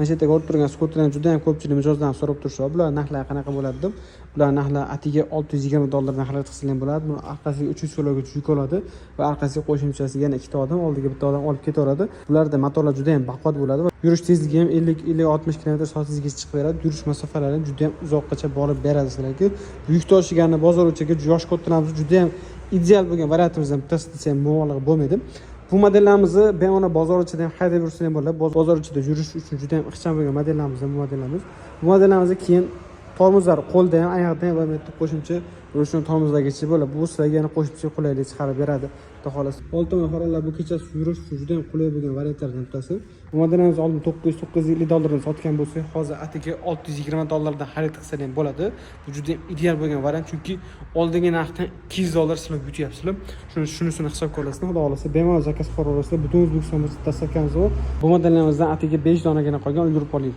Mana shu yerga olib turgan skuterlarni juda ham ko'pchilik mijozdan so'rab turishadi. Bular narxlari qanaqa bo'ladi deb. Bular narxlar atiga $620 xarid qilsa ham bo'ladi. Buni orqasiga 300 kg yuk oladi va orqasiga qo'shimchasi yana ikkita odam, oldiga bitta odam olib ketaveradi. Bularda motorlar juda ham baquvvat bo'ladi va yurish tezligi ham 50-60 km/soatgacha chiqib beradi. Yurish masofalari juda ham uzoqqacha borib beradi sizlarga. Yuk tashiganni bozor ichiga yosh ko'talarimiz juda ham ideal bo'lgan variantimizdan bittasi desam mubolag'a bo'lmaydi. Bu modellarimizni bemalol bozor ichida ham haydab yursa ham bo'ladi. Bozor ichida yurish uchun juda ham ixcham bo'lgan modellarimiz bu modellarimiz. Bu modellarimizni keyin tormozlar qo'lda ham, oyoqda ham va qo'shimcha yurishni tormozlargacha bo'ladi. Bu sizlarga yana qo'shimcha qulaylik chiqarib beradi. Xudo xohlasa. Oltin xoralar bu kechasi yurish uchun juda ham qulay bo'lgan variantlardan bittasi. Bu modellarimiz oldin $950 sotgan bo'lsak, hozir atiga $620 dan xarid qilsa ham bo'ladi. Bu juda ham ideal bo'lgan variant, chunki oldingi narxdan $200 sizlar yutyapsizlar. Shunisini hisobga olasizlar. Xudo xohlasa bemalol zakaz qila olasizlar. Butun O'zbekistonda dastlabki bu modellarimizdan atiga 5 donagina qolgan, ulgurib oling.